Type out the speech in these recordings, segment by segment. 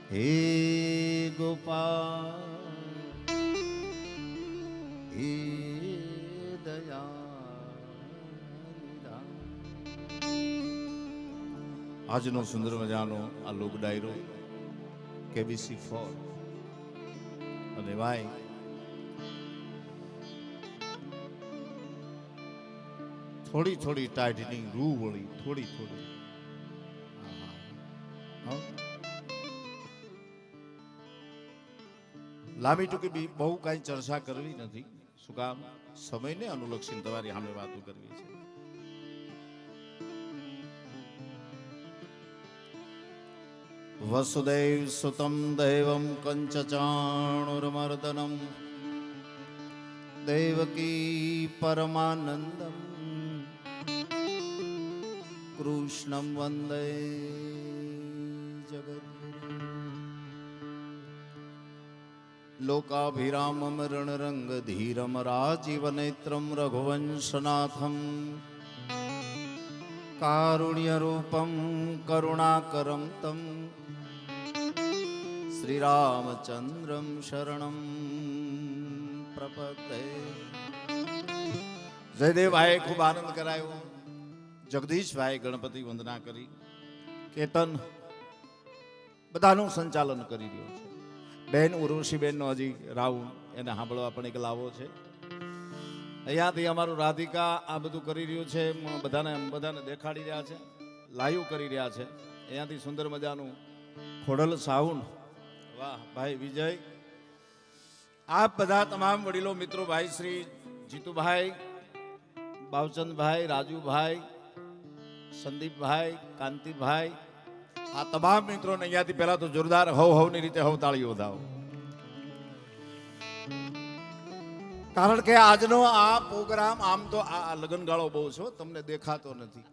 હે ગોપાલ હે દયા આજનો સુંદર મજાનો આ લોક ડાયરો કેબીસી 4 અને ભાઈ થોડી થોડી ટાઈટનિંગ રૂ વળી થોડી થોડી લાંબી ટૂંકી બી બહુ કઈ ચર્ચા કરવી નથી. શું કામ? સમયને અનુલક્ષીને તમારી સામે વાતો કરવી છે. વસુદેવ સુતમ દેવમ કંચચાણુરમર્દનમ દેવકી પરમાનંદમ કૃષ્ણમ વંદે જગદ્ગુરુ લોકાભિરામમ રણરંગ ધીરમ રાજીવનેત્રમ રઘુવંશનાથમ કારુણ્યરૂપમ કરુણાકરમ તમ શ્રીરામચંદ્રમ શરણમ પ્રપદે. જયદેવભાઈ ખૂબ આનંદ કરાયો. જગદીશભાઈ ગણપતિ વંદના કરી. કેતન બધાનું સંચાલન કરી રહ્યો છે. બેન ઉર્વશીબેન નો હજી રાઉન્ડ એને સાંભળવા પણ એક લાવો છે. અહીંયાથી અમારું રાધિકા આ બધું કરી રહ્યું છે. બધાને દેખાડી રહ્યા છે, લાઈવ કરી રહ્યા છે. અહીંયાથી સુંદર મજાનું ખોડલ સાઉન્ડ. વાહ ભાઈ વિજય. આપ બધા તમામ વડીલો મિત્રો, ભાઈ શ્રી જીતુભાઈ, બાવચંદભાઈ, રાજુભાઈ, સંદીપભાઈ, કાંતિભાઈ, આ તમામ મિત્રોને અહીંયાથી પહેલા તો જોરદાર હવની રીતે તાળીઓ વધાવો. કારણ કે આજનો આ પ્રોગ્રામ આમ તો આ લગનગાળો બહુ છે, તમને દેખાતો નથી.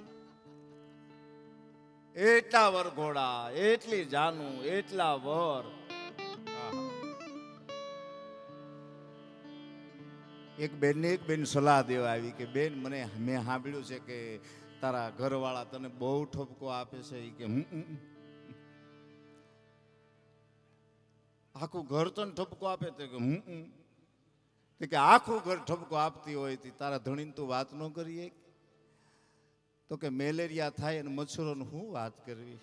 એટલા વરઘોડા, એટલી જાનું, એટલા વર. એક બેન સલાહ દેવા આવી કે બેન મેં સાંભળ્યું છે કે તારા ઘરવાળા તને બહુ ઠપકો આપે છે. કે આખું ઘર તને ઠપકો આપે તો કે આખું ઘર ઠપકો આપતી હોય તારા ધણીને તું વાત ન કરીએ. તો કે મેલેરિયા થાય અને મચ્છરોને હું વાત કરવી.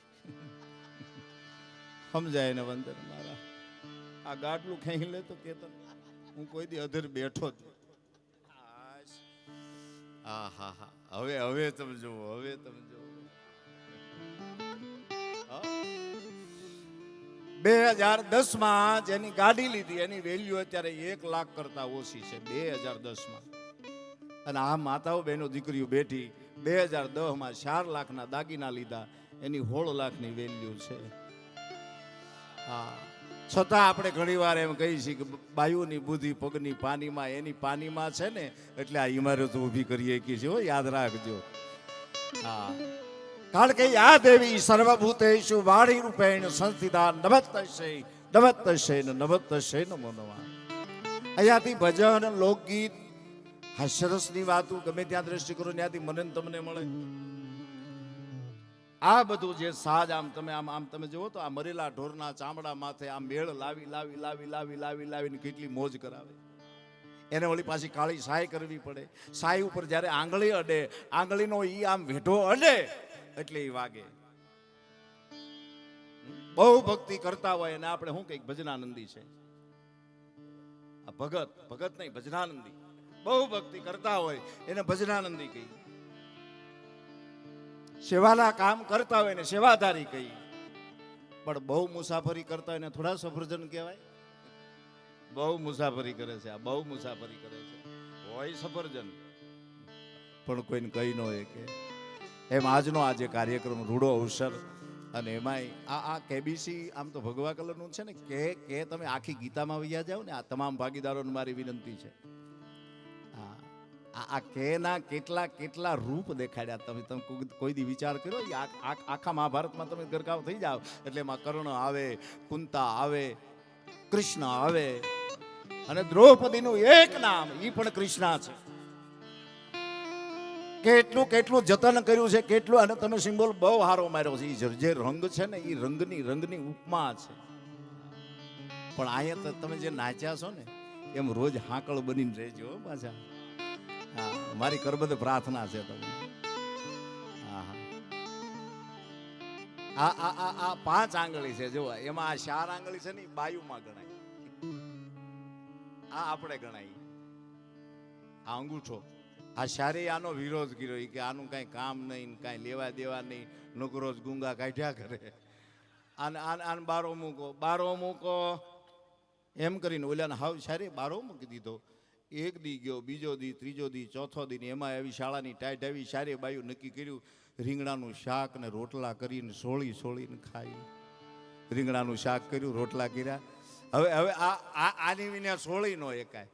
સમજાય ને વંદન મારા. આ ગાડલું ખેંચી લે તો કે હું કોઈ દી અધર બેઠો જ. હા હા હા હવે તમે જુઓ, હવે તમે જુઓ. 2010 જેની ગાડી લીધી એની વેલ્યુ અત્યારે 1 લાખ કરતા ઓછી છે. 2010 અને આ માતાઓ બહેનો દીકરીઓ બેઠી 2010 4 લાખના દાગીના લીધા, એની 16 લાખની વેલ્યુ છે. હા, છતાં આપણે ઘણી વાર એમ કહીએ છીએ કે બાયુની બુદ્ધિ પગની પાનીમાં, એની પાનીમાં છે ને એટલે આ ઇમારતો ઊભી કરીએ કે છે. યાદ રાખજો. હા, કારણ કે આ દેવી સર્વભૂતેષુ વાણી રૂપેણ સંસ્થિતા નમસ્તસ્ય નમો નમઃ. અહીંયાથી ભજન, લોકગીત, હાસ્યરસની વાતો ગમે ત્યાં દ્રષ્ટિ કરો ત્યાંથી મને તમને મળે. આ બધું જે સાજ આમ તમે જુઓ તો આ મરેલા ઢોરના ચામડા માથે આ મેળ લાવીને કેટલી મોજ કરાવે. એને ઓલી પાછી કાળી સાય કરવી પડે. સાય ઉપર જ્યારે આંગળી અડે, આંગળીનો ઈ આમ વેઢો અડે એટલે ઈ વાગે. બહુ ભક્તિ કરતા હોય અને આપણે શું કઈક ભજનાનંદી છે. આ ભગત નહીં, ભજનાનંદી. બહુ ભક્તિ કરતા હોય એને ભજનાનંદી કહી. સેવાના કામ કરતા હોય ને સેવાધારી કહી. પણ બહુ મુસાફરી કરતા હોય ને થોડા સફરજન કહેવાય. બહુ મુસાફરી કરે છે, આ બહુ મુસાફરી કરે છે. હોય સફરજન પણ કોઈને કહી ન હોય કે. એમ આજનો આ જે કાર્યક્રમ રૂડો અવસર અને એમાંય આ કેબીસી આમ તો ભગવા કલરનું છે ને કે તમે આખી ગીતામાં વૈયા જાઓ ને. આ તમામ ભાગીદારોને મારી વિનંતી છે. આ કેના કેટલા રૂપ દેખાડ્યા. તમે કોઈ દી વિચાર કર્યો? આખા મહાભારતમાં તમે ગરકાવ થઈ જાઓ એટલે એમાં કર્ણ આવે, કુંતા આવે, કૃષ્ણ આવે અને દ્રૌપદીનું એક નામ ઈ પણ કૃષ્ણા છે. કેટલું જતન કર્યું છે, કેટલું. અને તમે સિમ્બોલ બહુ સારો માર્યો છે. જે રંગ છે ને એ રંગની ઉપમા છે. પણ અહીંયા તો તમે જે નાચ્યા છો ને એમ રોજ હાકળ બનીને રહેજો હો પાછા. હા, મારી કરબદ્ધ પ્રાર્થના છે તમને. હા હા, આ 5 આંગળી છે જો, એમાં આ 4 આંગળી છે ને બાયુમાં ગણાય, આ આપણે ગણાય. આ અંગૂઠો, આ શારે આનો વિરોધ કર્યો કે આનું કઈ કામ નહીં, કઈ લેવા દેવા નહીં, નોકરો જ ગુંગા કાઢ્યા કરે. આને બારો મૂકો એમ કરીને ઓલાને હાવ શારે બારો મૂકી દીધો. એક દી ગયો, બીજો દી, ત્રીજો દી, ચોથો દી, એમાં એવી શાળાની ટાઈટ આવી, શારે બાયું નક્કી કર્યું રીંગણાનું શાક ને રોટલા કરીને સોળીને ખાઈ. રીંગણાનું શાક કર્યું, રોટલા કર્યા. હવે આની વિના સોળી નો એકાય.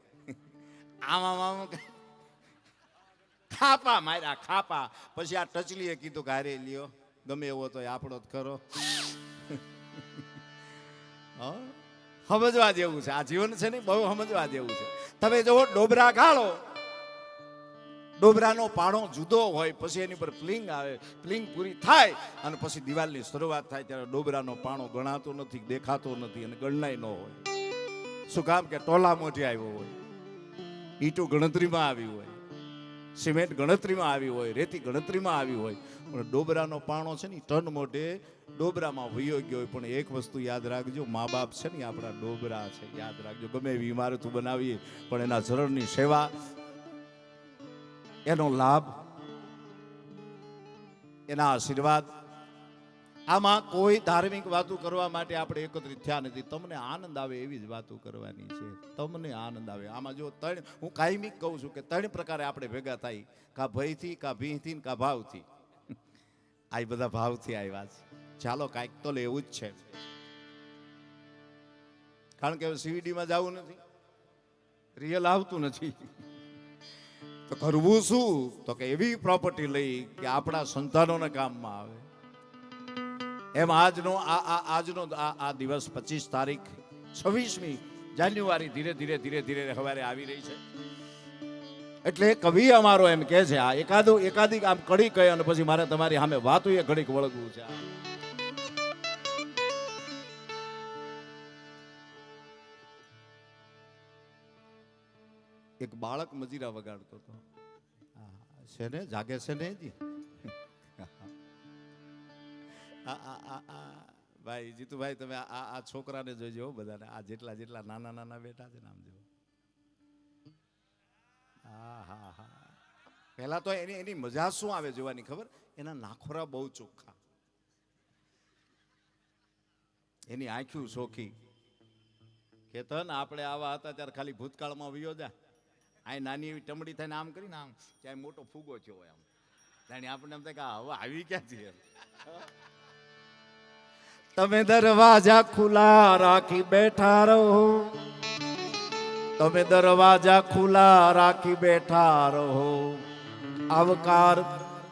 આમ ખાપા માર્યા, ખાપા. પછી આ ટચલીએ કીધું કે હારે લ્યો, ગમે એવો તો આપણો જ ખરો. સમજવા જેવું છે આ જીવન છે ને, બહુ સમજવા જેવું છે. તમે જો ડોબરા ગાળો, ડોબરાનો પાણો જુદો હોય, પછી એની પર પ્લિંગ આવે, પ્લિંગ પૂરી થાય અને પછી દિવાલની શરૂઆત થાય ત્યારે ડોબરાનો પાણો ગણાતો નથી, દેખાતો નથી અને ગણનાય ન હોય. શું કામ કે ટોલા મોઢે આવ્યો હોય, ઈટું ગણતરીમાં આવી હોય, સિમેન્ટ ગણતરીમાં આવી હોય, રેતી ગણતરીમાં આવી હોય, પણ ડોબરાનો પાણો છે ને ટન મોઢે ડોબરામાં વયો ગયો હોય. પણ એક વસ્તુ યાદ રાખજો, મા બાપ છે ને આપણા ડોબરા છે, યાદ રાખજો. ગમે એવી ઇમારતું બનાવીએ પણ એના ચરણની સેવા, એનો લાભ, એના આશીર્વાદ, આમાં કોઈ ધાર્મિક વાતો કરવા માટે આપણે એકત્રિત થયા નથી. તમને આનંદ આવે એવી જ વાતો કરવાની છે, તમને આનંદ આવે. આમાં જો હું કાયમિક કહું છું કે 3 પ્રકારે આપણે ભેગા થાય, કા ભયથી, કા ભીથી, કા ભાવથી. આ બધા ભાવથી આવ્યા છે. ચાલો કાંઈક તો લેવું જ છે, કારણ કે હવે સીવીડીમાં જવું નથી, રિયલ આવતું નથી. તો કરવું શું? તો કે એવી પ્રોપર્ટી લઈ કે આપણા સંતાનોને કામમાં આવે. એમ આજનો આ દિવસ 25 તારીખ 26મી જાન્યુઆરી ધીરે ધીરે સવારે આવી રહી છે. એટલે કવિ અમારો એમ કે છે, આ એકાદી આમ કડી કહે અને પછી મારે તમારી સામે વાતું એ ઘડીક વળગવું છે. એક બાળક મજીરા વગાડતો હતો. છે ને, જાગે છે ને જી. ભાઈ જીતુભાઈ, તમે આ છોકરાને જોજો બધાને, આ જેટલા નાના બેટા છે ને, આમ જો. હા. પહેલા તો એની મજા શું આવે જોવાની ખબર? એના નાખોરા બહુ ચોખ્ખા, એની આંખ્યું ચોખ્ખી. કેતન, આપણે આવા હતા ત્યારે ખાલી ભૂતકાળમાં વયો જા. આ નાની એવી ટમડી થઈને આમ કરીને આમ ત્યાં મોટો ફૂગો થયો હોય, આમ જાણે આપણને એમ થાય કે હવે આવી ક્યાં છીએ. તમે દરવાજા ખુલ્લા રાખી બેઠા રહો, તમે દરવાજા ખુલ્લા રાખી બેઠા રહો. આવકાર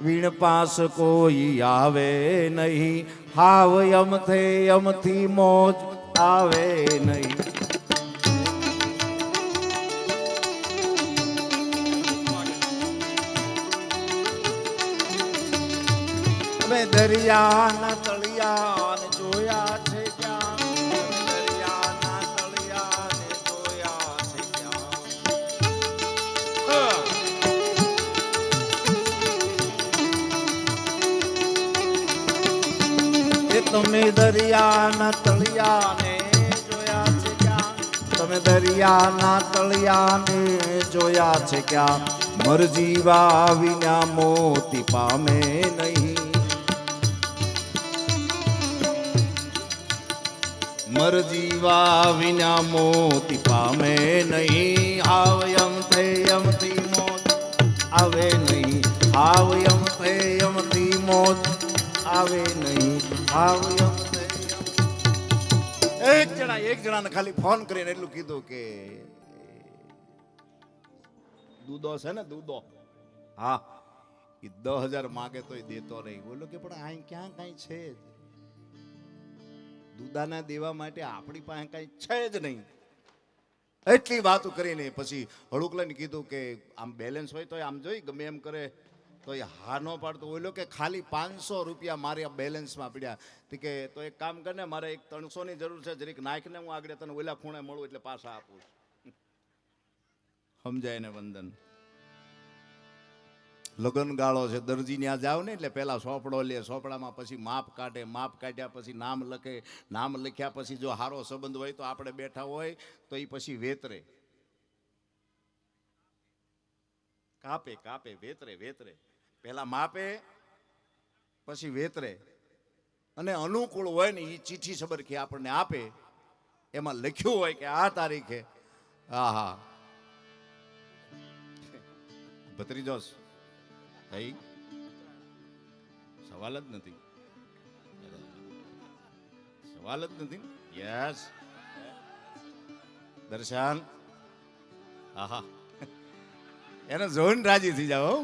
વીણ પાસ કોઈ આવે નહીં, હાવ યમથી મોજ આવે નહીં. તમે દરિયાના તળિયાને જોયા છે ક્યાં? દરિયાના તળિયાને જોયા છે ક્યાં? એ તમે દરિયાના તળિયાને જોયા છે ક્યાં? તમે દરિયાના તળિયાને જોયા છે ક્યાં? મરજીવા વિના મોતી પામે નહીં, મરજીવા વિના મોતી પામે નહીં. હાવ યમથી મોત આવે નહીં, હાવ યમથી મોત આવે નહીં, હાવ એક જણાને ખાલી ફોન કરીને એટલું કીધું કે દૂધો છે ને, દૂધો, હા, એ 10,000 માગે તોય દેતો નહીં. બોલો કે પણ અહીં ક્યાં કઈ છે જ? દૂધાના દેવા માટે આપણી પાસે કઈ છે જ નહીં. એટલી વાતો કરીને પછી હળુક લઈને કીધું કે આમ બેલેન્સ હોય તો આમ જોઈ ગમે એમ કરે તો એ હા ન પાડતો ઓલો કે ખાલી 500 રૂપિયા મારે બેલેન્સમાં પડ્યા તો કે તો એક કામ કર ને મારે એક 300 ની જરૂર છે જરીક નાખને હું આગળ તને ઓલા ખૂણે મળું એટલે પાછા આપું સમજાય ને વંદન લગન ગાળો છે દરજી ત્યાં જાવ ને એટલે પેલા સોપડો લે સોપડામાં પછી માપ કાઢે માપ કાઢ્યા પછી નામ લખે નામ લખ્યા પછી જો સારો સંબંધ હોય તો આપણે બેઠા હોય તો એ પછી વેતરે કાપે કાપે વેતરે વેતરે પેલા માપે પછી વેતરે અને અનુકૂળ હોય ને એ ચીઠી સબરખી આપણને આપે એમાં લખ્યું હોય કે આ તારીખે હા હા ભત્રીજોસ ભાઈ સવાલ જ નથી સવાલ જ નથી યસ દર્શન આહા એને જોઈને રાજી થઈ જાઓ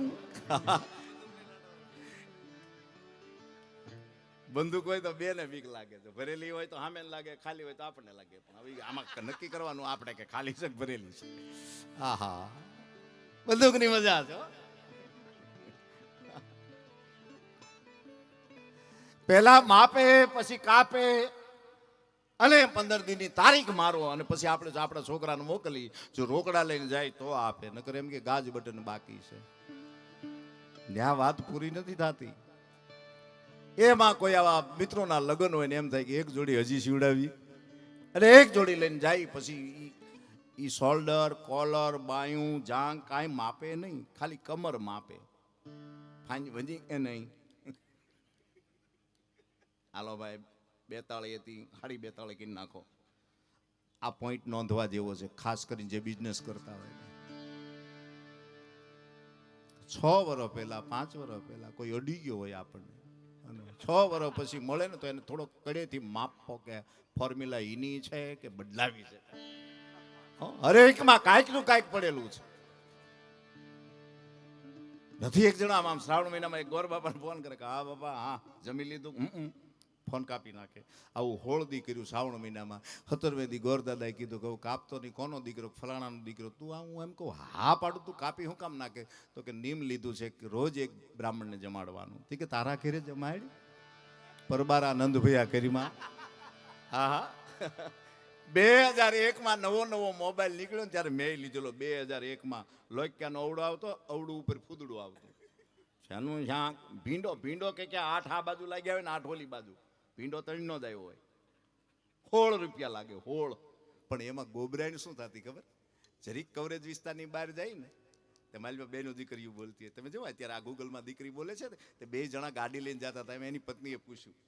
બંદૂક હોય તો બે ને બીક લાગે છે ભરેલી હોય તો સામે લાગે ખાલી હોય તો આપણને લાગે પણ હવે આમાં નક્કી કરવાનું આપણે કે ખાલી છે ભરેલી છે આહા બંદૂકની મજા છે પેલા માપે પછી કાપે અને 15 દિનની તારીખ મારો અને પછી આપણે આપણા છોકરાને મોકલી જો રોકડા લઈને જાય તો આપે નકર એમ કે ગાજ બટન બાકી છે ત્યાં વાત પૂરી નથી થતી એમાં કોઈ આવા મિત્રોના લગ્ન હોય ને એમ થાય કે એક જોડી હજી સીવડાવી અને એક જોડી લઈને જાય પછી ઈ શોલ્ડર કોલર બાયું જાંગ કાંઈ માપે નહીં ખાલી કમર માપે ફાંજ વજી એ નહીં હાલો ભાઈ 42 હતી 42.5 કરી નાખો આ પોઈન્ટ નોંધવા જેવો છે ખાસ કરીને જે બિઝનેસ કરતા હોય 6 વર્ષ પહેલા 5 વર્ષ પહેલા કોઈ અડી ગયો હોય આપણને અને 6 વર્ષ પછી મળે ને તો એને થોડો કડેથી માપો કે ફોર્મ્યુલા એની છે કે બદલાવી છે હરેકમાં કાંઈક નું કાંઈક પડેલું છે નથી એક જણા આમ શ્રાવણ મહિનામાં એક ગોર બાપાને ફોન કરે કે હા બાપા હા જમી લીધું ફોન કાપી નાખે આવું હોળદી કર્યું શ્રાવણ મહિનામાં 17મે દી ગોર દાદાએ કીધું કે કાપતો નહીં કોનો દીકરો ફલાણાનો દીકરો તું આ હું એમ કહું હા પાડું તું કાપી હું કામ નાખે તો કે નિયમ લીધું છે કે રોજ એક બ્રાહ્મણને જમાડવાનું કે તારા ઘેરે જમાડ પરબારા નંદભૈયા કરીમાં હા હા 2001માં નવો મોબાઈલ નીકળ્યો ને ત્યારે મેં લીધેલો 2001માં લોક્યાનો અવડો આવતો અવડું ઉપર ફૂદડું આવતું શાનું શાક ભીંડો કે 8 આ બાજુ લાગ્યા હોય ને 8 ઓલી બાજુ ભીંડો તળીનો જ આવ્યો હોય 16 રૂપિયા લાગે 16 પણ એમાં ગોબરાઈને શું થતી ખબર જરીક કવરેજ વિસ્તારની બહાર જાય ને તે મારી બેનો દીકરીઓ બોલતી હોય તમે જો અત્યારે આ ગૂગલમાં દીકરી બોલે છે તે 2 જણા ગાડી લઈને જતા હતા એની પત્નીએ પૂછ્યું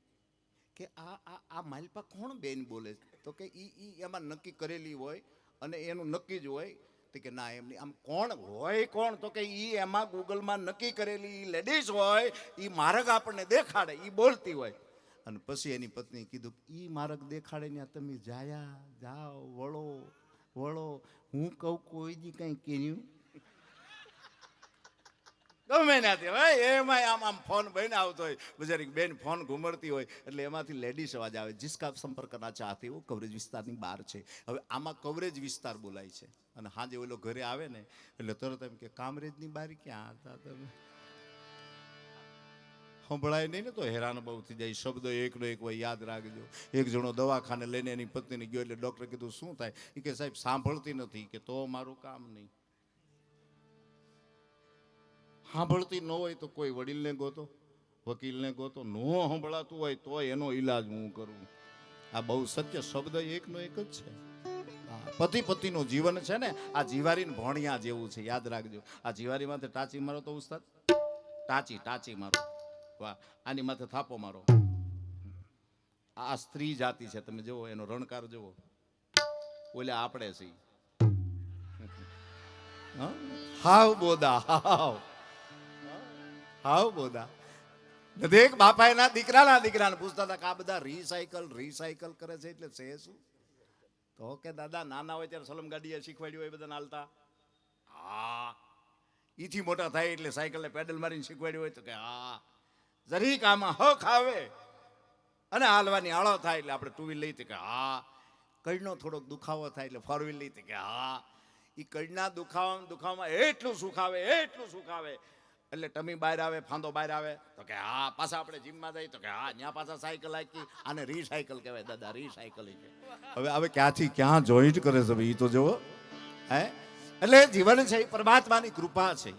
કે આ માલપા કોણ બેન બોલે તો કે ઈ એમાં નક્કી કરેલી હોય અને એનું નક્કી જ હોય તો કે ના એમની આમ કોણ હોય કોણ તો કે ઈ એમાં ગૂગલમાં નક્કી કરેલી લેડીઝ હોય ઈ માર્ગ આપણને દેખાડે ઈ બોલતી હોય અને પછી એની પત્નીએ કીધું ઈ માર્ગ દેખાડે ને તમે જાઓ વળો હું કહું કોઈ દી કંઈ કર્યું ગમે નાથી ભાઈ એમાં આમ ફોન બહીને આવતો હોય બજારી બેન ફોન ઘુમડતી હોય એટલે એમાંથી લેડીઝ અવાજ આવે જિસકા સંપર્ક કરના ચાહતે હો કવરેજ વિસ્તારની બહાર છે હવે આમાં કવરેજ વિસ્તાર બોલાય છે અને હાજે ઓલો ઘરે આવે ને એટલે તરત એમ કે કામરેજની બારી ક્યાં હતા તમે સંભળાય નહીં ને તો હેરાન બહુ થઈ જાય શબ્દ એકનો એક હોય યાદ રાખજો એક જણો દવાખાને લઈને એની પત્નીને ગયો એટલે ડૉક્ટર કીધું શું થાય એ કે સાહેબ સાંભળતી નથી કે તો મારું કામ નહીં સાંભળતી ન હોય તો કોઈ વડીલને ગોતો વકીલને ગોતો ન સંભળાતું હોય તો એનો ઈલાજ હું કરું આ બહુ સત્ય શબ્દ એકનો એક જ છે પતિ પતિનું જીવન છે ને આ જીવારીને ભણિયા જેવું છે યાદ રાખજો આ જીવારી માથે ટાચી મારો તો ઉસ્તાદ ટાચી મારો વાહ આની માથે થાપો મારો આ સ્ત્રી જાતિ છે તમે જુઓ એનો રણકાર જુઓ ઓલે આપણે છીએ હાવ બોદા હાવ બોદા દરેક બાપા એના દીકરાને પૂછતા હતા કે આ બધા રિસાયકલ કરે છે એટલે છે શું તો કે દાદા નાના હોય ત્યારે સલમ ગાડી શીખવાડ્યું હોય બધાને હાલતા હા ઈથી મોટા થાય એટલે સાયકલને પેડલ મારીને શીખવાડ્યું હોય તો કે હા જરીક આમાં હક આવે અને હાલવાની આળો થાય એટલે આપણે ટુ વ્હીલ લઈ કે હા કડનો થોડોક દુખાવો થાય એટલે ફોર વ્હીલ લઈ કે હા એ કડના દુખાવામાં એટલું સુખ આવે એટલે ટમી બહાર આવે, ફાંદો બહાર આવે તો કે હા પાછા આપણે જીમમાં જઈએ તો કે હા ત્યાં પાછા સાયકલ હાકી, આને રીસાયકલ કહેવાય દાદા, રીસાયકલ છે. હવે ક્યાંથી ક્યાં જોઈન્ટ કરે છે એ તો જુઓ. હે એટલે જીવન છે એ પરમાત્માની કૃપા છે.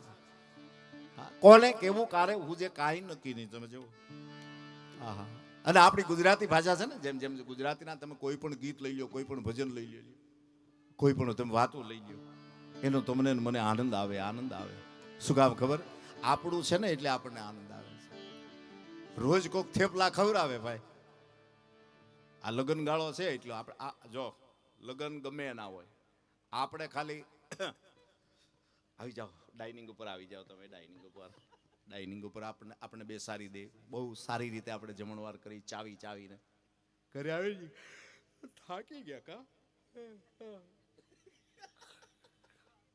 કોને કેવું કારે હું જે કાંઈ નક્કી નહીં, તમે જુઓ. હા. અને આપણી ગુજરાતી ભાષા છે ને, જેમ જેમ ગુજરાતીના તમે કોઈ પણ ગીત લઈ લો, કોઈ પણ ભજન લઈ લો, કોઈ પણ તમે વાતો લઈ લો, એનો તમને મને આનંદ આવે, આનંદ આવે. શું કામ ખબર? આપણું છે ને એટલે આપણને આનંદ આવે છે. રોજ કોક થેપલા ખવડાવે ભાઈ, આ લગન ગાળો છે એટલે આપણે જો લગન ગમે ના હોય, આપણે ખાલી આવી જાઓ ડાઇનિંગ ઉપર, આવી જાઓ તમે ડાઇનિંગ ઉપર આપણે બેસાડી દે, બહુ સારી રીતે આપણે જમણવાર કરી ચાવીને ઘરે આવી થાકી ગયા કા,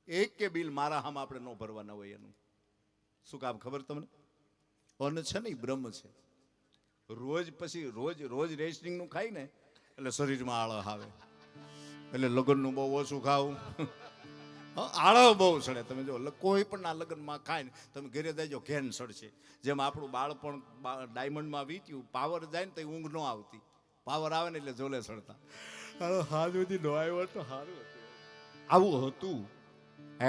એક કે બિલ મારા હામ આપણે ન ભરવાના હોય એનું. શું કામ ખબર તમને? અન્ન છે ને એ બ્રહ્મ છે. રોજ રેસ્ટિંગ નું ખાય ને એટલે શરીરમાં આળસ આવે, એટલે લગ્નનું બહુ ઓછું ખાવું. આળસ બહુ સડે. તમે જો કોઈ પણ ના લગ્નમાં ખાય ને તમે ઘરે જઈજો ઘેન સડશે. જેમ આપણું બાળપણ ડાયમંડમાં વીત્યું, પાવર જાય ને તો ઊંઘ ન આવતી, પાવર આવે ને એટલે જોલે સડતા. હાથ સુધી નો આવ્યો તો સારું હતું, આવું હતું.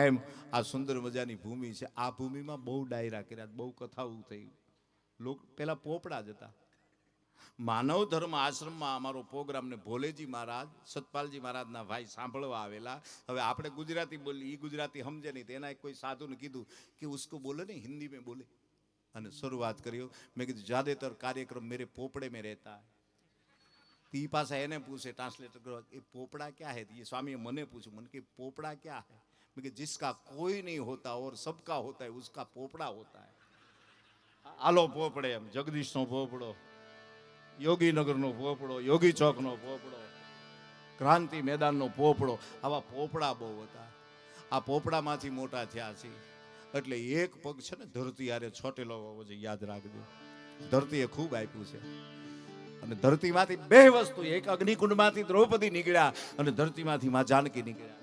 એમ આ સુંદર મજાની ભૂમિ છે. આ ભૂમિમાં બહુ ડાયરા કર્યા, બહુ કથાઓ થઈ. લોકો પેલા પોપડા જ હતા. માનવ ધર્મ આશ્રમમાં અમારો પ્રોગ્રામ ને ભોલેજી મહારાજ, સતપાલજી મહારાજના ભાઈ સાંભળવા આવેલા. હવે આપણે ગુજરાતી બોલી, એ ગુજરાતી સમજે નહીં, તેના કોઈ સાધુને કીધું કે ઉસકો બોલે ને હિન્દી में બોલે, અને શરૂઆત કર્યો. મેં કીધું જ્યાદાતર કાર્યક્રમ મેરે પોપડે में रहता है. ઈ પાછા એને પૂછે ટ્રાન્સલેટર કરો, એ પોપડા क्या है? ये स्वामी મને પૂછ્યું, મને કે પોપડા क्या है? मैं कि जिसका कोई नहीं होता और सबका होता है उसका पोपड़ा होता है. આલો પોપડે, એમ જગદીશનો પોપડો, યોગીનગરનો પોપડો, યોગી ચોકનો પોપડો, ક્રાંતિ મેદાનનો પોપડો, આવા પોપડા બહુ હતા. આ પોપડામાંથી મોટા થયા છે. એટલે એક પગ છે ને ધરતી હારે છોટેલો હોવો જોઈએ, યાદ રાખજો. ધરતીએ ખૂબ આપ્યું છે. અને ધરતીમાંથી બે વસ્તુ, એક અગ્નિકુંડમાંથી દ્રૌપદી નીકળ્યા અને ધરતીમાંથી માં જાનકી નીકળ્યા.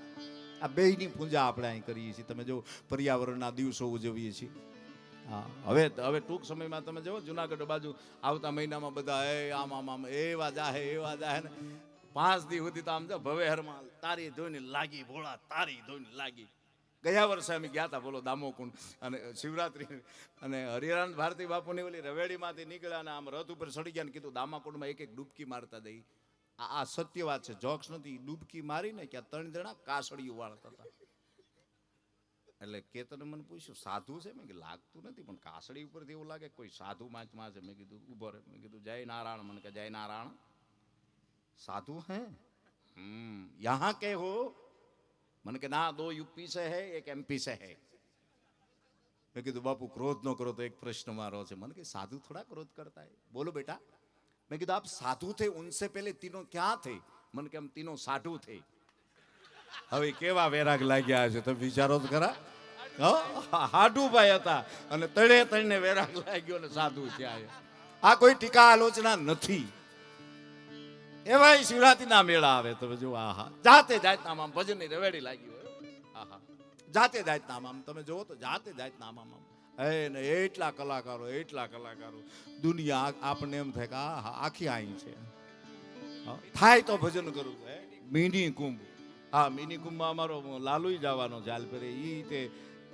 આ બેયની પૂજા આપણે અહીં કરીએ છીએ. તમે જો પર્યાવરણના દિવસો ઉજવીએ છીએ. હા, હવે ટૂંક સમયમાં તમે જો જુનાગઢ બાજુ આવતા મહિનામાં બધા આમ એવા જાહે ને 5 દી સુધી તો આમ જો ભવેહરમાં તારી ધોઈને લાગી, ભોળા તારી ધોઈને લાગી. ગયા વર્ષે અમે ગયા હતા બોલો દામોકુંડ, અને શિવરાત્રી, અને હરિરાન ભારતી બાપુની ઓલી રવેડીમાંથી નીકળ્યા અને આમ રથ ઉપર ચડી ગયા ને કીધું દામાકુંડમાં એક ડૂબકી મારતા દઈ. આ સત્ય વાત છે, જોક્સ નથી. ડૂબકી મારીને ક્યાં 3 જણા કાસડિયું વાળતા હતા. એટલે કેતને મને પૂછ્યું સાધુ છે? મેં કીધું લાગતું નથી, પણ કાસડી ઉપરથી એવું લાગે કોઈ સાધુ માં છે. મેં કીધું ઉભો રે, મેં કીધું જય નારાયણ. મને કે જય નારાયણ, साधु हैं? यहाँ के हो? मैंने कहा ना, 2 यूपी से है, 1 एमपी से है. मैं कहा बापू क्रोध न करो, तो एक प्रश्न मारो છે. मैंने कहा साधु थोड़ा क्रोध करता है, बोलो बेटा. मैं कहा आप साधु थे, उनसे पहले तीनों क्या थे? मैंने कहा हम तीनों साधु थे. હવે કેવા વેરાગ લાગ્યા છે તમે વિચારો તો ખરા. હાડુભાઈ હતા અને તળે વેરાગ લાગ્યો ને સાધુ થયા. આ કોઈ ટીકા આલોચના નથી. એવા શિવરાત્રીના મેળા આવે તમે જો, આહા જાતે જાતના ભજન ની રવેડી લાગી હોય. આહા જાતે જાતના આમ તમે જોવો તો જાતે જાતના આમ એટલા કલાકારો દુનિયા આપણને એમ થાય કે આખી આઈ છે. થાય તો ભજન કરવું. મિની કુંભ, હા મિની કુંભમાં અમારો લાલુ જવાનો છે. હાલ ફેરે ઈ તે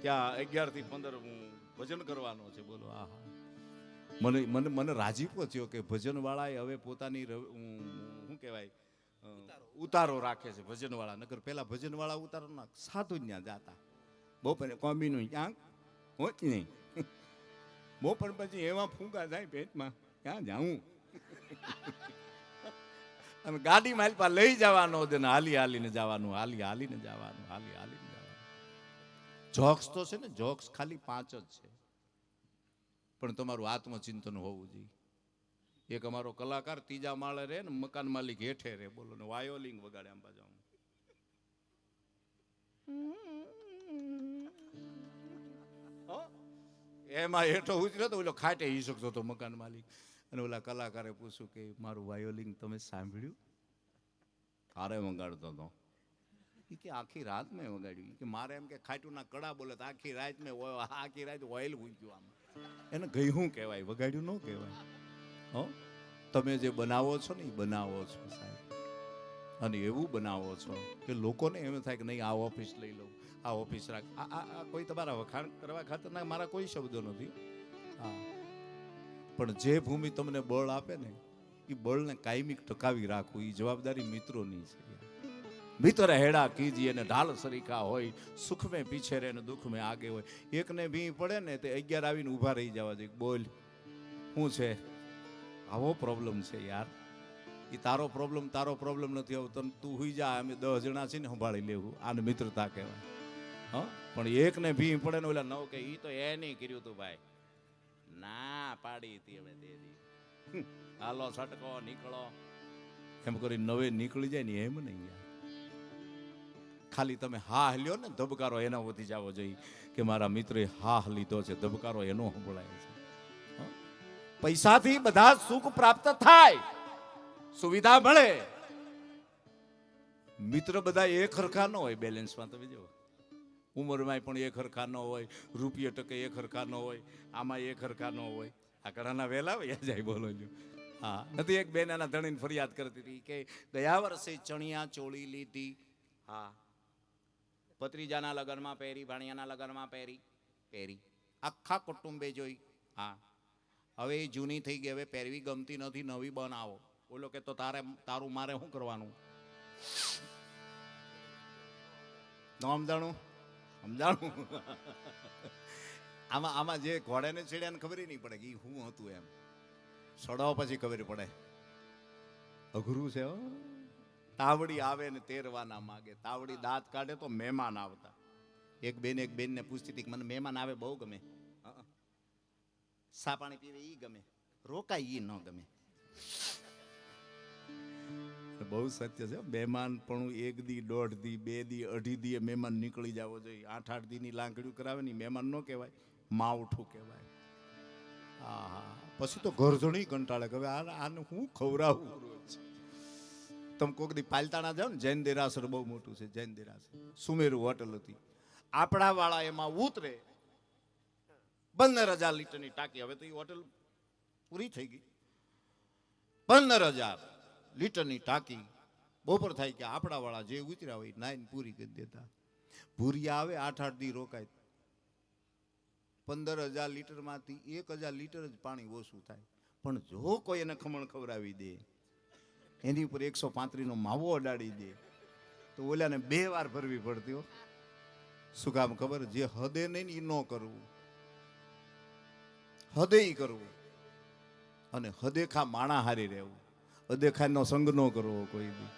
ત્યાં 11 થી 15 ભજન કરવાનો છે. બોલો આહા. મને રાજીપો થયો કે ભજન વાળા હવે પોતાની શું કહેવાય ઉતારો રાખે છે ભજન વાળા. નકર પેલા ભજન વાળા ઉતારો ના સાધુ ત્યાં જાતા. બપોરે કોમ્બીનું ક્યાંક હોત નહીં. બપોર પછી એવા ફૂંકા જાય પેટમાં, ક્યાં જાઉં. અને ગાડી માલપા લઈ જવાનો હાલીને જવાનું. જોક્સ તો છે ને, જોક્સ ખાલી 5 જ છે, પણ તમારું આત્મચિંતન હોવું જોઈએ. એક અમારો કલાકાર 3જા માળે રહે ને, મકાન માલિક હેઠે રહે, બોલો ને વાયોલિંગ વગાડે આમ બાજુ. એમાં હેઠો ઉતર્યો તો ઓલો ખાટે હી શકતો હતો મકાન માલિક. અને ઓલા કલાકારે પૂછ્યું કે મારું વાયોલિંગ તમે સાંભળ્યું? તારે વગાડતો હતો. એ કે આખી રાત મેં વગાડ્યું. ઈ કે મારે એમ કે ખાટુના કડા બોલે તો આખી રાત મેં આખી રાત ઓઇલ મૂક્યું આમ. એને ગયું કહેવાય, વગાડ્યું ન કહેવાય. હો, તમે જે બનાવો છો ને એ બનાવો છો સાહેબ, અને એવું બનાવો છો કે લોકોને એમ થાય કે નહીં આ ઓફિસ લઈ લઉં, આ ઓફિસ રાખ. આ કોઈ તમારા વખાણ કરવા ખાતરના મારા કોઈ શબ્દો નથી. હા, પણ જે ભૂમિ તમને બળ આપે ને એ બળને કાયમિક ટકાવી રાખવું એ જવાબદારી મિત્રોની છે. મિત્ર હેડા કીજીએ ને ઢાલ સરીખા હોય, સુખ મેં પીછે રહે ને દુઃખ મેં આગે હોય. એકને ભી પડે ને તે 11 આવીને ઊભા રહી જવા જોઈએ. બોલ શું છે? આવો પ્રોબ્લેમ છે યાર. એ તારો પ્રોબ્લેમ નથી આવતો. તું હુઈ જા, અમે 10 જણા છીએ ને સંભાળી લેવું. આને મિત્રતા કહેવાય. હા, પણ એકને ભી પડે ને ઓલા નવ કે ઈ તો એ નહીં કર્યું તું ભાઈ, ના પાડી હતી અમે દે દી, હાલો છટકો નીકળો એમ કરી નવે નીકળી જાય ને એમ નહીં યાર. ખાલી તમે હા લ્યો ને ધબકારો એનો વધી જવો જોઈએ કે મારા મિત્રે હા લીધો છે, ધબકારો એનો સંભળાય છે. પૈસાથી બધા સુખ પ્રાપ્ત થાય, સુવિધા મળે, મિત્ર બધા એક હરખા ન હોય. બેલેન્સમાં તમે જો ઉંમરમાં પણ એક હરખા ન હોય, રૂપિયા ટકે એક હરખા ન હોય, આમાં એક હરખા ન હોય. આ ઘણાના વહેલા વયા જાય. બોલો જો. હા, નથી એક બેન એના ધણીને ફરિયાદ કરતી હતી કે ગયા વર્ષે ચણિયા ચોળી લીધી. હા, ભત્રીજાના લગ્નમાં પહેરી, ભાણિયાના લગ્નમાં પહેરી આખા કુટુંબે જોઈ. હા, હવે એ જૂની થઈ ગઈ, હવે પહેરવી ગમતી નથી, નવી બનાવો. બોલો કે તો તારું મારે શું કરવાનું? સમજાણું? આમાં જે ઘોડાને છેડ્યાને ખબર નહીં પડે કે શું હતું એમ. સડાવ પછી ખબર પડે. અઘરું છે. તાવડી આવે ને તેરવાના માગે. તાવડી દાંત કાઢે તો મહેમાન આવતા. એક બેનને પૂછતી હતી કે મને મહેમાન આવે બહુ ગમે, સા પાણી પીવે ઈ ગમે, રોકાય ઈ ન ગમે. બહુ સત્ય છે. મહેમાન પણ 1 દી 1.5 દી 2 દી 2.5 દી મહેમાન નીકળી જવો જોઈએ. 8-8 દી ની લાંકડીઓ કરાવે ને મહેમાન ન કહેવાય, માવઠું કહેવાય. હા, પછી તો ઘરધણી કંટાળે કે હવે આને હું ખવડાવું રોજ. તમે કોઈક દી પાલતાણા જાઓ ને, જૈન દેરાસર બહુ મોટું છે. જૈન દેરાસર સુમેરુ હોટલ હતી. આપણા વાળા એમાં ઉતરે, 15,000 લીટરની ટાંકી. હવે તો એ હોટલ પૂરી થઈ ગઈ. 15,000 લીટરની ટાંકી. બપોર થાય કે આપણા વાળા જે ઉતર્યા હોય નાઈને પૂરી કરી દેતા. ભૂરિયા આવે 8-8 દી રોકાય. 15,000 લીટરમાંથી 1,000 લીટર જ પાણી ઓછું થાય. પણ જો કોઈ એને ખમણ ખવડાવી દે, એની ઉપર 135 નો માવો અડાડી દે તો ઓલાને 2 વાર ભરવી પડતી હો. શું કામ ખબર? જે હદે નહીં ને એ ન કરવું, હદે કરવું, અને હદેખા માણા હારી રહેવું. અદેખાનો સંગ ન કરવો કોઈ દી.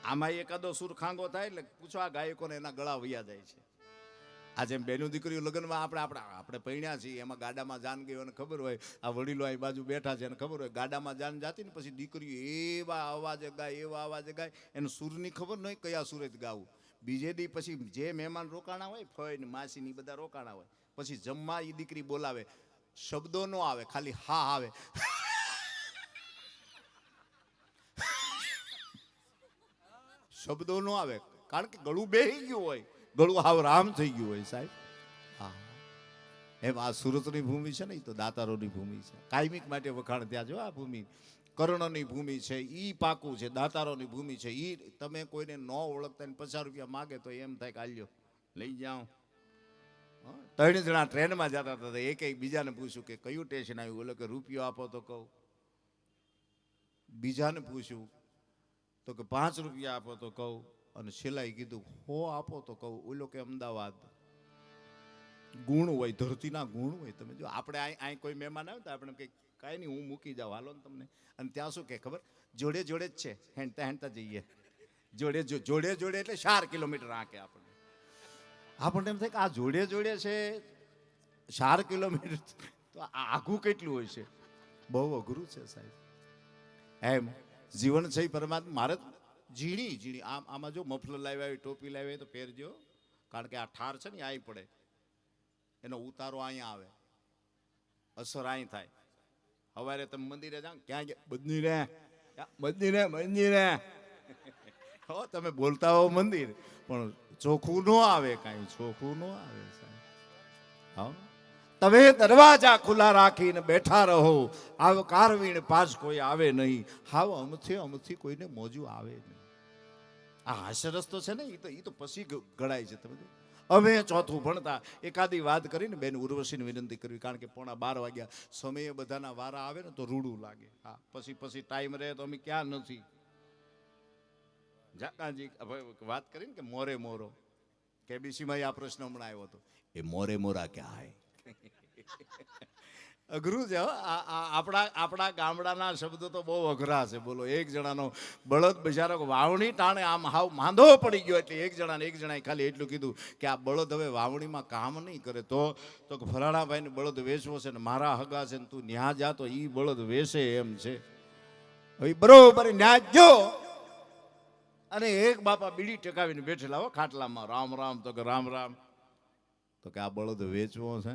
આમાં એકાદો સુર ખાંગો થાય એટલે પૂછો આ ગાયકોને એના ગળા વયા જાય છે. આ જેમ બેનું દીકરીઓ લગ્નમાં આપણે પૈણ્યા છીએ, એમાં ગાડામાં જાન ગઈ અને ખબર હોય આ વડીલો આ બાજુ બેઠા છે અને ખબર હોય ગાડામાં જાન જાતી ને પછી દીકરીઓ એવા અવાજે ગાય, એને સૂરની ખબર ન હોય કયા સુરે જ ગાવું. બીજે દી પછી જે મહેમાન રોકાણા હોય, ફઈ ને માસી ની બધા રોકાણા હોય, પછી જમવા એ દીકરી બોલાવે, શબ્દો ન આવે, ખાલી હા આવે. શબ્દો ન આવે કારણ કે ગળું બેહી ગયું હોય, ગળું હાવ રામ થઈ ગયું હોય સાહેબ. હા, એમ આ સુરતની ભૂમિ છે ને એ તો દાતારોની ભૂમિ છે. કાયમિક માટે વખાણ ત્યાં જો. આ ભૂમિ કર્ણની ભૂમિ છે, ઈ પાકું છે. દાતારોની ભૂમિ છે, ઈ તમે કોઈને ન ઓળખતા ને 50 રૂપિયા માગે તો એમ થાય કે આલ્યો લઈ જાઓ. 3 જણા ટ્રેનમાં જતા હતા, એક બીજાને પૂછ્યું કે કયું સ્ટેશન આવ્યું? બોલે કે રૂપિયો આપો તો કહું. બીજાને પૂછ્યું તો કે 5 રૂપિયા આપો તો કહું. અને છેલ્લાએ કીધું 100 આપો તો કહું. ઓલો કે અમદાવાદ. ગુણ હોય, ધરતીના ગુણ હોય. તમે જો આપણે અહીં કોઈ મહેમાન આવે તો આપણે કંઈક કાંઈ નહીં હું મૂકી જાઉં હાલો ને તમને. અને ત્યાં શું કે ખબર? જોડે જ છે, હેંડતા જઈએ. જોડે એટલે 4 કિલોમીટર આંકે આપણને એમ થાય કે આ જોડે છે 4 કિલોમીટર, તો આઘું કેટલું હોય છે? બહુ અઘરું છે સાહેબ. એમ જીવન છે પરમાત્મા. મારે ઝીણી આમાં જો મફલર લાવ્યા હોય, ટોપી લાવી હોય તો પહેરજો, કારણ કે આ ઠાર છે ને અહીં પડે, એનો ઉતારો અહીંયા આવે, અસર અહીં થાય. સવારે તમે મંદિરે જાઓ, ક્યાં ગયા? મંદિરે. હો તમે બોલતા હો મંદિર, પણ ચોખ્ખું ન આવે, કાંઈ ચોખ્ખું ન આવે સાહેબ. હા, તમે દરવાજા ખુલ્લા રાખીને બેઠા રહો, આવ કારવીણ પાસ કોઈ આવે નહીં. હાવ અમથી કોઈને મોજું આવે નહીં. આ હાસ્યરસ તો છે ને, એ તો પછી ઘડાય છે. તમે અમે ચોથું ભણતા એકાદી વાત કરીને બેન ઉર્વશીને વિનંતી કરવી, કારણ કે 11:15 વાગ્યા, સમયે બધાના વારા આવે ને તો રૂડું લાગે. હા, પછી ટાઈમ રહે તો અમે ક્યાં નથી. જાકાજી વાત કરીને કે મોરે મોરો, કેબીસીમાં આ પ્રશ્ન હમણાં આવ્યો હતો, એ મોરે મોરા ક્યાં હે. અઘરું છે. આપણા ગામડાના શબ્દો તો બહુ અઘરા છે. બોલો, એક જણાનો બળદ બિચારો વાવણી ટાણે આમ હાવ માંદો પડી ગયો, એટલે એક જણાએ ખાલી એટલું કીધું કે આ બળદ હવે વાવણીમાં કામ નહીં કરે તો ફલાણાભાઈને બળદ વેચવો છે ને મારા હગા છે ને તું ન્યા જા તો ઈ બળદ વેચે એમ છે. હવે બરોબર ન્યા ગયો અને એક બાપા બીડી ટકાવીને બેઠેલા હો ખાટલામાં, રામ રામ, તો કે રામ રામ, તો કે આ બળદ વેચવો છે.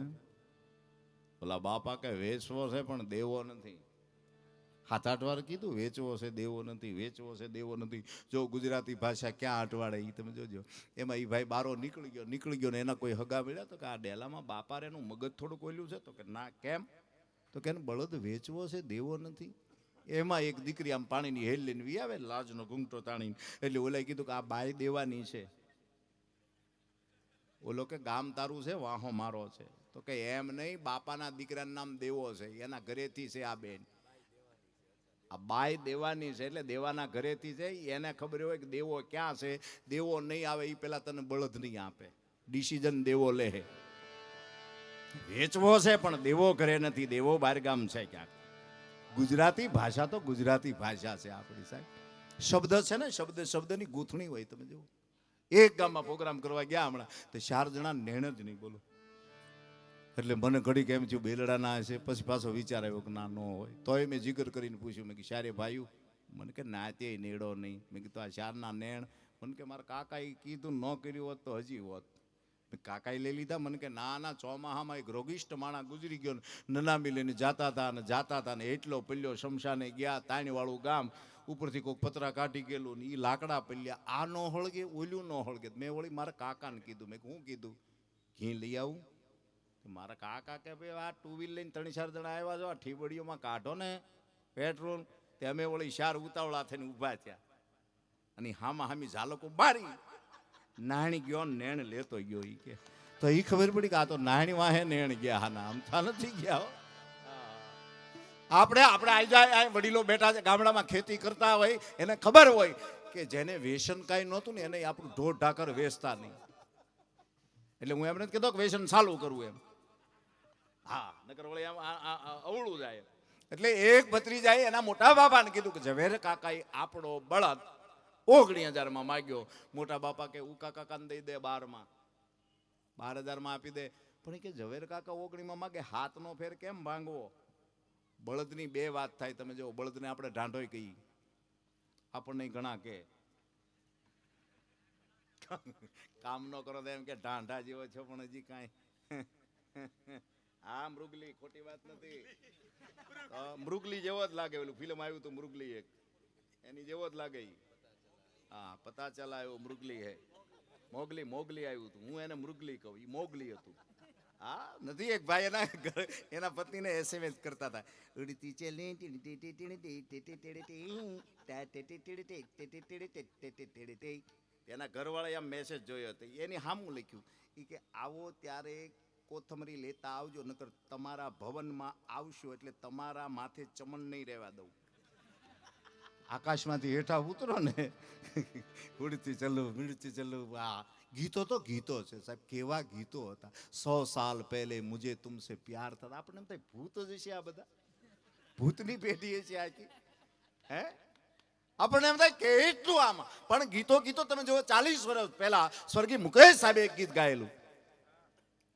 ઓલા બાપા કે વેચવો છે પણ દેવો નથી. 7-8 વાર કીધું વેચવો છે દેવો નથી, વેચવો છે દેવો નથી. જો ગુજરાતી ભાષા ક્યાં અટવાડે એ તમે જોજો. એમાં એ ભાઈ બારો નીકળી ગયો ને એના કોઈ હગા મળ્યા તો કે આ ડેલામાં બાપા એનું મગજ થોડુંક ઓલ્યું છે. તો કે ના કેમ, તો કે બળદ વેચવો છે દેવો નથી. એમાં એક દીકરી આમ પાણીની હેલ લઈને વી આવે, લાજનો ઘૂંઘટો તાણીને, એટલે ઓલાએ કીધું કે આ બાઈ દેવાની છે. ઓલો કે ગામ તારું છે, વાહો મારો છે. તો કે એમ નહીં, બાપાના દીકરાનું નામ દેવો છે, એના ઘરેથી છે આ બેન. આ બાઈ દેવાની છે એટલે દેવાના ઘરેથી છે. એને ખબર હોય કે દેવો ક્યાં છે, દેવો નહીં આવે એ પેલા તને બળદ નહીં આપે. ડિસિઝન દેવો લે. વેચવો છે પણ દેવો ઘરે નથી, દેવો બહારગામ છે ક્યાંક. ગુજરાતી ભાષા તો ગુજરાતી ભાષા છે આપણી સાહેબ. શબ્દ છે ને, શબ્દની ગૂંથણી હોય. તમે જુઓ, એક ગામમાં પ્રોગ્રામ કરવા ગયા હમણાં, તો 4 જણા નેણ જ નહીં. બોલો, એટલે મને ઘડી કેમ થયું બેલડાના હશે. પછી પાછો વિચાર આવ્યો કે ના ન હોય. તોય મેં જીગર કરીને પૂછ્યું, મેં કે સારે ભાઈ, મને કે ના તે નેડો નહીં. મેં કીધું આ 4ના નેણ, મને કે મારા કાકાએ કીધું ન કર્યું હોત તો હજી હોત. કાકાએ લઈ લીધા. મને કે ના ચોમાહામાં એક રોગિષ્ટ માણા ગુજરી ગયો, નનામી લઈને જાતા હતા ને એટલો પલ્યો શમશાને ગયા, તાણીવાળું ગામ, ઉપરથી કોઈક પતરા કાઢી ગયેલું ને એ લાકડા પલ્યા. આ ન હળગે, ઓલ્યું ન હળગે. મેં વળી મારા કાકાને કીધું, મેં હું કીધું ઘી લઈ આવું. મારા કાકા કે ભાઈ આ 2 વ્હીલ લઈને 3-4 જણા આવ્યા છો, આ ઠીબડીઓમાં કાઢો ને પેટ્રોલ. તે અમે વળી 4 ઉતાવળા થઈને ઊભા થયા અને હામી ઝાલકો બારી નાણી ગયો, નેણ લેતો ગયો. ઈ કે તો ઈ ખબર પડી કે આ તો નાણી વાહે નેણ ગયા. હા ના, આમથા નથી ગયા. આપણે આઈ જાય વડીલો બેઠા છે ગામડામાં, ખેતી કરતા હોય, એને ખબર હોય કે જેને વ્યસન કાંઈ નહોતું ને એને આપણું ઢોર ઢાકર વેચતા નહીં. એટલે હું એમ નથી કહેતો કે વ્યસન ચાલુ કરવું એમ. હા, નકર વળી અવળું જાય. એટલે એક ભત્રીજાએ એના મોટા બાપાને કીધું કે ઝવેર કાકાએ આપણો બળદ 19,000માં માગ્યો. મોટા બાપા કે ઉકા કાકાને દઈ દે 12માં, 12,000માં આપી દે. પણ કે ઝવેર કાકા 19માં માગે, હાથનો ફેર કેમ ભાંગવો? બળદની 2 વાત થાય. તમે જો, બળદને આપણે ઢાંઢોય કહી, આપણને ઘણા કે કામ ન કરો તો એમ કે ઢાંઢા જેવો છો, પણ હજી કાંઈ. હા, મૃગલી, ખોટી વાત નથી. મૃગલી જેવો જ લાગે. ઓલું ફિલ્મ આવ્યું હતું મૃગલી, એક એની જેવો જ લાગે. હા, પતા ચલા આવ્યો મૃગલી હે. મોગલી આવ્યું હતું, હું એને મૃગલી કહું, એ મોગલી હતું. હા, નથી. એક ભાઈ એના પત્નીને એસએમએસ કરતા હતા, ઉડતી ચલે એના ઘરવાળાએ આમ મેસેજ જોયો હતો. એની સામું લખ્યું કે આવો ત્યારે કોથમરી લેતા આવજો, નકર તમારા ભવનમાં આવશો એટલે તમારા માથે ચમન નહીં રહેવા દઉં. આકાશમાંથી હેઠા ઉતરો ને, ઉડતી ચલો. આ ગીતો તો ગીતો છે સાહેબ. કેવા ગીતો હતા. 100 સાલ પહેલે મુझे तुमसे प्यार था. આપણે એમ થાય ભૂત જ છે આ બધા, ભૂતની પેઢી છે આખી. હે, આપણને એમ થાય કેટલું આમાં. પણ ગીતો તમે જો, 40 વર્ષ પહેલા સ્વર્ગીય મુકેશ સાહેબે એક ગીત ગાયેલું,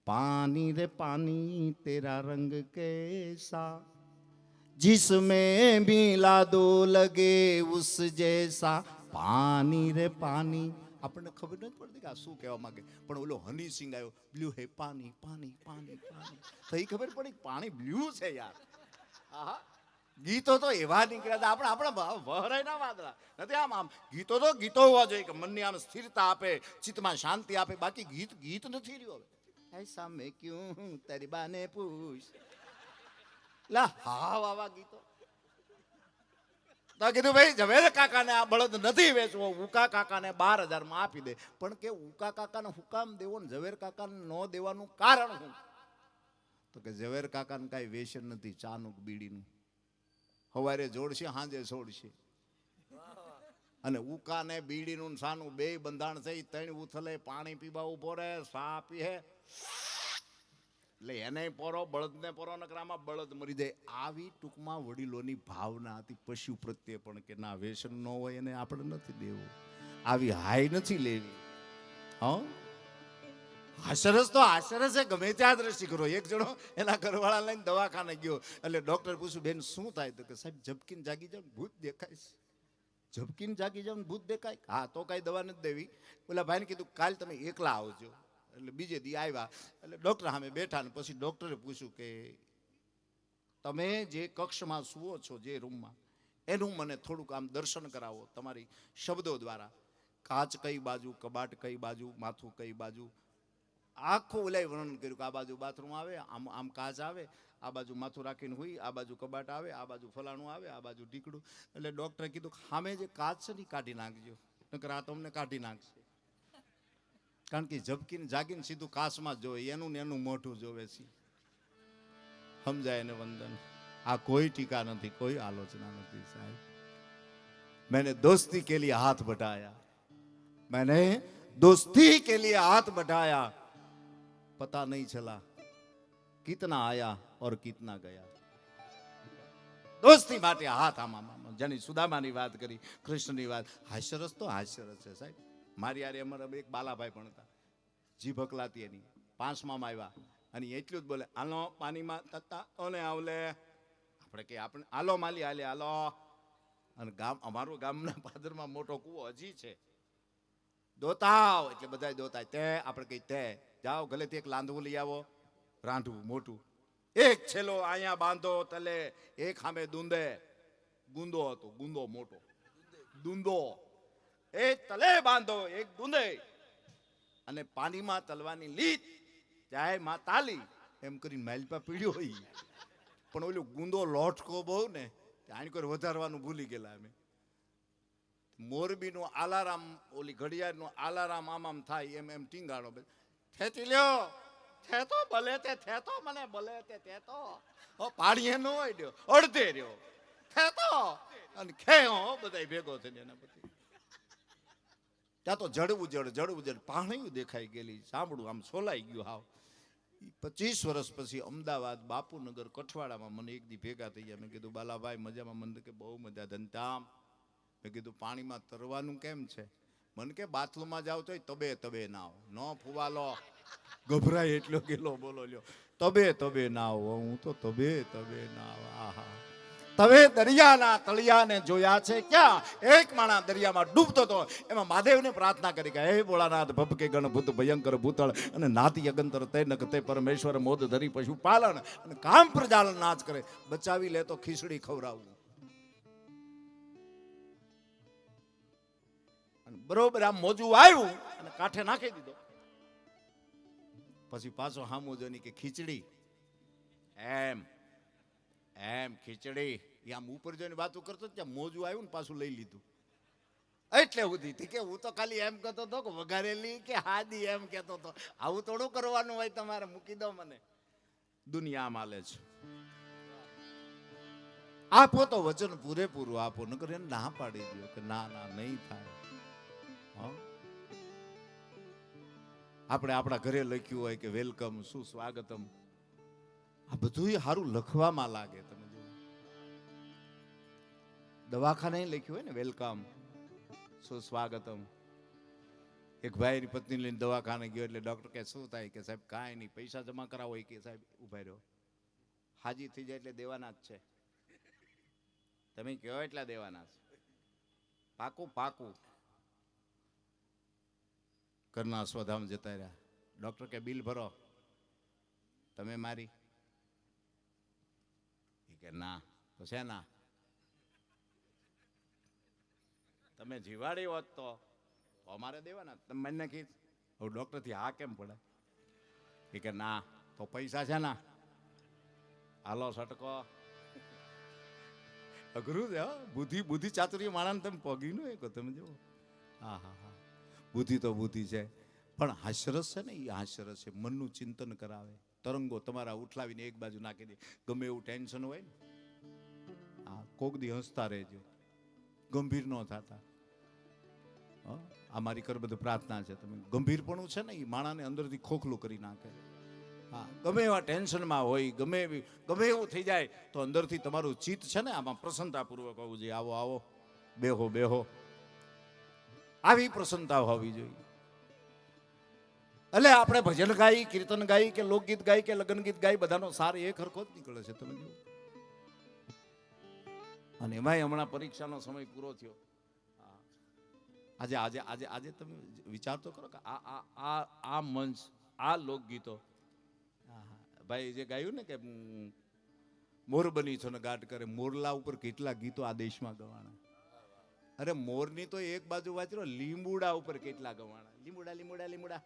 पानी रे पानी तेरा रंग कैसा, जिसमें भी ला दो लगे उस जैसा, पानी रे पानी. આપણને ખબર નથી પડતી કે આ શું કહેવા માંગે, પણ ઓલો હની સિંગ આવ્યો, બ્લુ હે પાણી પાણી પાણી પાણી, તો એ ખબર પડી પાણી બ્લુ છે યાર. આહા, ગીતો તો એવા નીકળ્યા હતા આપણા વહરાયના વાદળા નથી. આમ ગીતો તો ગીતો હોવા જોઈએ કે મનની આમ સ્થિરતા આપે, ચિત્તમાં શાંતિ આપે. બાકી ગીત નથી રહ્યો હવે. ऐसा मैं क्यों तेरी बाने पूछ લા હા વાવા ગીતો. તો કીધું ભાઈ ઝવેર કાકાને આ બળદ નથી વેચવો, ઉકા કાકાને 12,000 માં આપી દે. પણ કે ઉકા કાકાને હુકામ દેવો ને ઝવેર કાકાને ન દેવાનું કારણ શું? તો કે ઝવેર કાકાને કાંઈ વેસન નથી ચાનું બીડીનું. સવારે જોડશે સાંજે છોડશે. અને ઉકા ને બીડીનું સાનું બે બંધાણ છે. 3 ઉથલે પાણી પીવા ઉભો રહે, સા પીએ એટલે એને પોરો બળદને પોરો, નકરામાં બળદ મરી જાય. આવી ટૂંકમાં વડીલોની ભાવના હતી પશુ પ્રત્યે પણ કે ના વ્યસન ન હોય એને આપણે નથી દેવું, આવી હાઈ નથી લેવી. હા હાશરસ તો હાશરસ છે, ગમે ત્યાં દ્રષ્ટિ કરો. એક જણો એના ઘરવાળા લઈને દવાખાને ગયો એટલે ડોક્ટર પૂછ્યું બેન શું થાય? તો કે સાહેબ ઝબકીને જાગી જાવ ભૂત દેખાય છે. ઝબકીને જાગી જાવ ભૂત દેખાય? હા તો કાંઈ દવા નથી દેવી. ઓલા ભાઈને કીધું કાલ તમે એકલા આવજો. એટલે બીજે દી આવ્યા એટલે ડોક્ટર સામે બેઠા ને પછી ડોક્ટરે પૂછ્યું કે તમે જે કક્ષમાં સુવો છો, જે રૂમમાં, એનું મને થોડુંક આમ દર્શન કરાવો તમારી શબ્દો દ્વારા. કાચ કઈ બાજુ, કબાટ કઈ બાજુ, માથું કઈ બાજુ, આખું ઓલાય વર્ણન કર્યું કે આ બાજુ બાથરૂમ આવે, આમ આમ કાચ આવે, આ બાજુ માથું રાખીને હોય, આ બાજુ કબાટ આવે, આ બાજુ ફલાણું આવે, આ બાજુ ઢીકડું. એટલે ડોક્ટરે કીધું સામે જે કાચ છે ને કાઢી નાખજો, નકર આ તમને કાઢી નાખશે. કારણ કે ઝબકીને જાગીને સીધું કાચમાં જ જોવે, એનું ને એનું મોઢું જોવે છે. સમજાય ને વંદન? આ કોઈ ટીકા નથી, કોઈ આલોચના નથી સાહેબ. मैंने दोस्ती के लिए हाथ बढ़ाया, मैंने दोस्ती के लिए हाथ बढ़ाया, पता नहीं चला कितना आया और कितना गया. દોસ્તી માટે હાથ આમાં. જેની સુદામાની વાત કરી, કૃષ્ણની વાત, હાસ્યરસ તો હાસ્યરસ છે સાહેબ. મારી યાર અમારા એક બાલાભાઈ પણ હતા, જીભ હકલાતી એની. 5માં આવ્યા અને એટલું જ બોલે હાલો પાણીમાં તત્તા ઓને આવલે. આપણે કે આપણે હાલો માલી હાલે હાલો. અને ગામ અમારું ગામના પાદરમાં મોટો કૂવો હજી છે. દોતાવ એટલે બધા દોતાય. તે આપણે કઈ તે જાઓ ગલેથી એક લાંધવું લઈ આવો, રાંધવું મોટું. એક છેલ્લો અહીંયા બાંધો તલે, એક સામે દુંદે. ગુંદો હતો, ગુંદો મોટો દુંદો. એક તલે બાંધો, એક દુંદે. અને પાણીમાં તલવાની લીટ જાય માં તાલી એમ કરીને માલપા પીડ્યો હોય. પણ ઓલો ગુંદો લોટકો બહુ ને આની કોઈ વધારવાનું ભૂલી ગયેલા અમે. મોરબીનું આલારામ, ઓલી ઘડિયાળનું આલારામ આમ આમ થાય એમ એમ ટીંગાણો ખેંચી લ્યો. થેતો ભલે તે થેતો મને ભલે તે થેતો પાડીએ ન હોય દ્યો અડધે રહ્યો થેતો અને ખેયો બધા ભેગો થઈને એના પછી ત્યાં તો જડવું જડ પાણી દેખાઈ ગયેલી, સાંભળું આમ સોલાઈ ગયું હાવ. 25 વર્ષ પછી અમદાવાદ બાપુનગર કઠવાડામાં મને એક દી ભેગા થઈ ગયા. મેં કીધું બાલાભાઈ મજામાં? મને કે બહુ મજા ધનતામ. મેં કીધું પાણીમાં તરવાનું કેમ છે? મને કે બાથરૂમમાં જાવ તોય તબે તબે નાવ, ન ફુવાલો ગભરાય એટલો ગેલો બોલો લ્યો. તબે નાવ, હું તો તબે નાવ. આહા તવે દરિયાના તળિયાને જોયા છે ક્યાં? એક માણસ દરિયામાં ડૂબતો હતો, એમાં મહાદેવને પ્રાર્થના કરી કે હે ભોળાનાથ ભભકે ગણભૂત ભયંકર ભૂતળ અને નાતી અગંતર તે નકતે પરમેશ્વર મોદ ધરી પશુ પાલન અને કામ પ્રજાલન નાચ કરે, બચાવી લે તો ખીચડી ખવડાવું. બરોબર આમ મોજું આવ્યું અને કાંઠે નાખી દીધો. પછી પાછો હામો જોની કે ખીચડી એમ એમ ખીચડી. આમ ઉપર જોઈને વાતો કરતો ત્યાં મોજું આવ્યું ને પાછું લઈ લીધું. એટલે સુધી કે હું તો ખાલી એમ કહેતો હતો કે વઘારેલી કે હાદી એમ કહેતો હતો. આવું થોડું કરવાનું હોય તમારે, મૂકી દો મને. દુનિયા માલે છે. આપો તો વચન પૂરેપૂરું આપો, નકર એને ના પાડી દો કે ના ના નહીં થાય. આપણે આપણા ઘરે લખ્યું હોય કે વેલકમ, સુસ્વાગતમ, આ બધું સારું લખવામાં લાગે. તમે જો દવાખાને લખ્યું હોય ને વેલકમ સુસ્વાગતમ. એક ભાઈની પત્ની લઈને દવાખાને ગયો એટલે ડોક્ટર કે શું થાય? કે સાહેબ કાંઈ નહીં, પૈસા જમા કરાવો. કે સાહેબ ઉભા રહ્યો, હાજી થઈ જાય એટલે દેવાના જ છે. તમે કહો એટલા દેવાના છે, પાકું પાકું. ઘરના સ્વધામ જતા રહ્યા. ડોક્ટર કે બિલ ભરો તમે મારી? કે ના તો છે ના તમે જીવાડી હોત તો અમારે દેવાના. તમે મને કીધું હું ડોક્ટર થી હા કેમ પડે કે ના તો પૈસા છે ના હાલો સટકો. અઘરું છે બુદ્ધિ બુદ્ધિ ચાતુર્ય માણસ તમે પગી નો એક તમે જો. હા હા હા બુદ્ધિ તો બુદ્ધિ છે પણ હાસ્યરસ છે ને એ હાસ્યરસ છે મનનું ચિંતન કરાવે. તરંગો તમારા ઉઠલાવીને એક બાજુ નાખી દે. ગમે એવું ટેન્શન હોય ને હા કોક દી હસતા રહેજો ગંભીર ન થતા. આ મારી કર બધું પ્રાર્થના છે. તમે ગંભીરપણું છે ને એ માણાને અંદરથી ખોખલું કરી નાખે. હા ગમે એવા ટેન્શનમાં હોય ગમે એવું થઈ જાય તો અંદરથી તમારું ચિત્ત છે ને આમાં પ્રસન્નતાપૂર્વક હોવું જોઈએ. આવો આવો બેહો બેહો આવી પ્રસન્નતા હોવી જોઈએ. એટલે આપણે ભજન ગાઈ કીર્તન ગાઈ કે લોકગીત ગાઈ કે લગ્ન ગીત ગાઈ બધાનો સાર એક હરખો જ નીકળે છે. તમે જુઓ અને એમાંય હમણાં પરીક્ષાનો સમય પૂરો થયો. આજે આજે આજે આજે તમે વિચાર તો કરો કે આ મંચ આ લોકગીતો ભાઈ જે ગાયું ને કે મોર બની છો ને ગાટ કરે મોરલા ઉપર કેટલા ગીતો આ દેશમાં ગવાણા. અરે મોરની તો એક બાજુ વાંચો લીંબુડા ઉપર કેટલા ગવાણા. લીંબુડા લીંબુડા લીંબુડા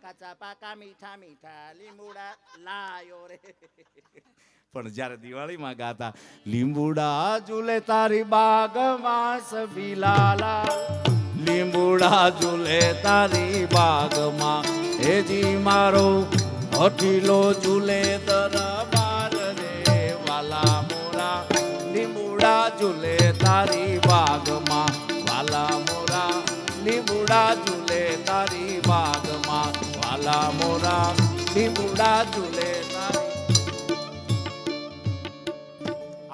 કાચા પાકા મીઠા મીઠા લીંબુડા લાયો રે. પણ જ્યારે દિવાળીમાં ગાતા લીંબુડા ઝૂલે તારી બાગમાં સબીલાલા લીંબુડા ઝૂલે તારી બાગમાં હેજી મારો અઠીલો ઝૂલે દરબાર રે વાલા મોરા લીંબુડા ઝૂલે તારી બાગમાં વાલા મોરા લીંબુડા ઝૂલે તારી બાગમાં વાલા મોરા લીંબુડા ઝૂલે તારી.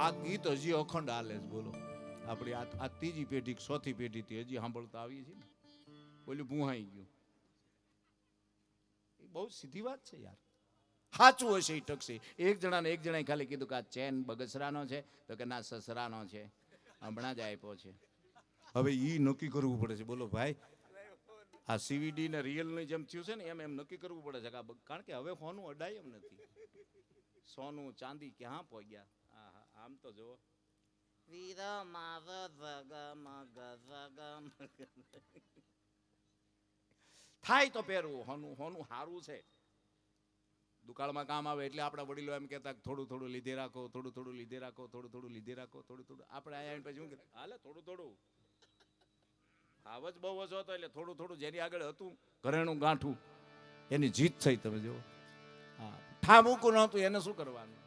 આ ગીત હજી અખંડ હાલે છે. બોલો આપણી આ ત્રીજી પેઢી ચોથી પેઢી હજી સાંભળતા આવીએ છીએ ને. બોલ્યું ભૂહાઈ ગયું. એ બહુ સીધી વાત છે યાર. સાચું હશે એ ટકશે. એક જણાએ ખાલી કીધું કે આ ચેન બગસરાનો છે તો કે ના સસરાનો છે હમણાં જ આપ્યો છે. હવે ઈ નક્કી કરવું પડે છે. બોલો ભાઈ આ સીવીડી ને રિયલ ની જેમ થયું છે ને એમ નક્કી કરવું પડે છે કારણ કે હવે સોનું અડાય એમ નથી. સોનું ચાંદી ક્યાં પહોંચ્યા. આમ તો જો થાય તો પહેરવું હોનું સારું છે. દુકાળમાં કામ આવે એટલે આપણા વડીલો એમ કહેતા થોડું થોડું લીધે રાખો થોડું થોડું લીધે રાખો થોડું થોડું લીધે રાખો થોડું થોડું. આપણે આયા પછી શું કે હાલે થોડું થોડું આવજ બહુ ઓછો હતો એટલે થોડું થોડું જેની આગળ હતું ઘરેણું ગાંઠું એની જીત થઈ. તમે જુઓ હા ઠામુકું નહોતું એને શું કરવાનું.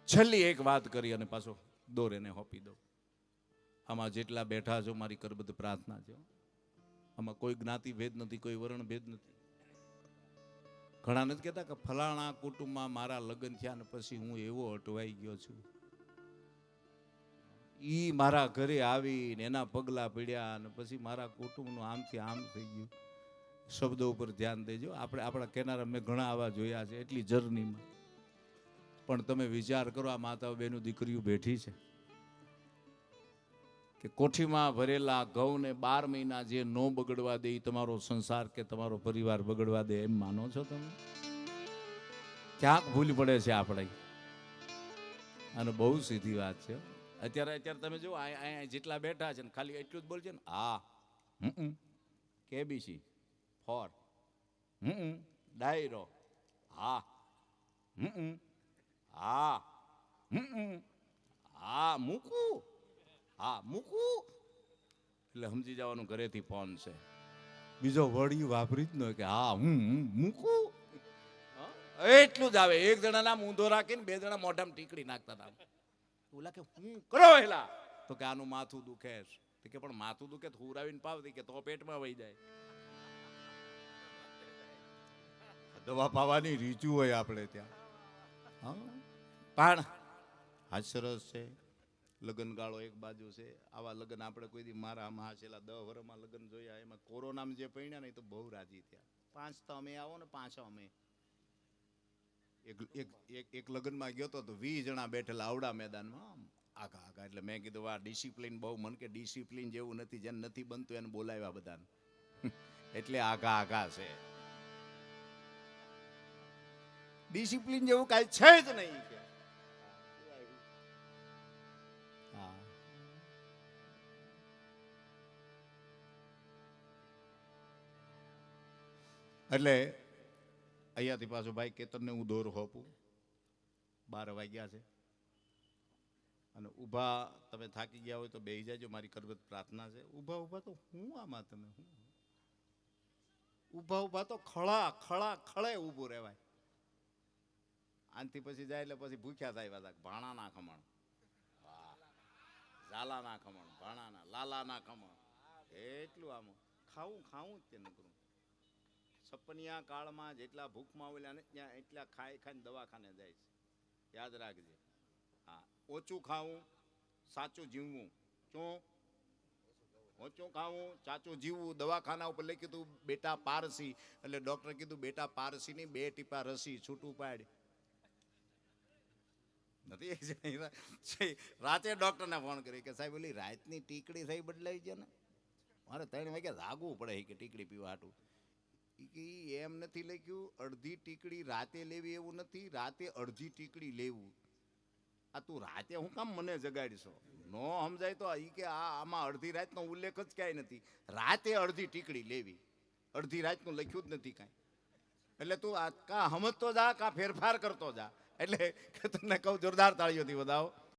છેલ્લી એક વાત કરી અને પાછો દોર એને હોપી દો. આમાં જેટલા બેઠા છો મારી કરબદ્ધ પ્રાર્થના છે. આમાં કોઈ જ્ઞાતિ ભેદ નથી કોઈ વર્ણ ભેદ નથી. ઘણા નથી કહેતા કે ફલાણા કુટુંબમાં મારા લગ્ન થયા ને પછી હું એવો અટવાઈ ગયો છું. ઈ મારા ઘરે આવીને એના પગલા પડ્યા અને પછી મારા કુટુંબનું આમથી આમ થઈ ગયું. શબ્દો ઉપર ધ્યાન દેજો. આપણે આપણા કેનારા મેં ઘણા આવા જોયા છે એટલી જર્નીમાં. પણ તમે વિચાર કરો આ માતાઓ બહેનો દીકરીઓ બેઠી છે કે કોઠીમાં ભરેલા ઘઉંને 12 મહિના જે નો બગડવા દે તમારો સંસાર કે તમારો પરિવાર બગડવા દે એમ માનો છો તમે? ક્યાંક ભૂલ પડે છે આપણે. અને બહુ સીધી વાત છે. અત્યારે તમે જો અહીંયા જેટલા બેઠા છે ને ખાલી એટલું જ બોલશે ને હા કેબીસી ફોર ડાયરો હા હા હા મૂકું હા મૂકું એટલે સમજી જવાનું ઘરેથી ફોન છે. બીજો વળી વાપરી જ ન કે હા મૂકું એટલું જ આવે. એક જણાના મૂંધો રાખીને 2 જણા મોઢામાં ટીકડી નાખતા હતા. ઓલા કે હું કરો હેલા તો કે આનું માથું દુખે છે કે પણ માથું દુખે તો હુરાવીને પાવતી કે તો પેટમાં વહી જાય. દવા પાવાની રીચું હોય આપણે ત્યાં. પણ હાસ્યરસ છે. લગ્ન ગાળો એક બાજુ છે. આવા લગ્ન આપણે કોઈ દી મારા આમાં છેલ્લા 10 વર્ષમાં લગ્ન જોયા એમાં કોરોનામાં જે પૈણ્યા ને તો બહુ રાજી થયા. 5 તો અમે આવો ને 5 અમે એક લગ્નમાં ગયો તો 20 જણા બેઠેલા આવડા મેદાનમાં આગા આગા. એટલે મેં કીધું આ ડિસિપ્લિન બહુ. મન કે ડિસિપ્લિન જેવું નથી જેને નથી બનતું એને બોલાવ્યા બધાને એટલે આગા આગા છે. ડિસિપ્લિન જેવું કાંઈ છે જ નહીં. એટલે અહીંયાથી પાછું ભાઈ કેતનને હું દોર હોપું 12 વાગ્યા છે અને ઊભા તમે થાકી ગયા હોય તો બેસી જાજો, મારી કરગત પ્રાર્થના છે. ઊભા ઊભા તો હું આમાં તમે ઊભા ઊભા તો ખળા ખળા ખળે ઊભું રહેવાય. આનથી પછી જાય એટલે પછી ભૂખ્યા થાય પાછા. ભાણાના ખમણ, ઝાલાના ખમણ, ભાણાના લાલાના ખમણ, એટલું આમ ખાવું ખાવું જ તે નકરું. સપનિયા કાળમાં જેટલા ભૂખમાં આવેલા ને ત્યાં એટલા ખાઈ ખાઈને દવાખાને જાય છે. યાદ રાખજે. હા, ઓછું ખાવું, સાચું જીવવું. શું? ઓછું ખાવું, સાચું જીવવું. દવાખાના ઉપર લખી કીધું બેટા પારસી, એટલે ડોક્ટરે કીધું બેટા પારસી ની 2 ટીપા રસી છૂટું પાડ. નથી રાતે ડોક્ટરને ફોન કરી કે સાહેબ ઓલી રાતની ટીકડી થઈ બદલાઈ છે ને, મારે 3 વાગે જાગવું પડે કે ટીકડી પીવા હાટું. એમ નથી લખ્યું અડધી ટીકડી રાતે લેવી એવું નથી, રાતે અડધી ટીકડી લેવું. આ તું રાતે હું કામ મને જગાડીશો? નો સમજાય તો કે આમાં અડધી રાતનો ઉલ્લેખ જ ક્યાંય નથી. રાતે અડધી ટીકડી લેવી, અડધી રાતનું લખ્યું જ નથી કાંઈ. એટલે તું આ કાં સમજતો જા કાં ફેરફાર કરતો જા. એટલે તમને કહું જોરદાર તાળીઓથી વધાવો.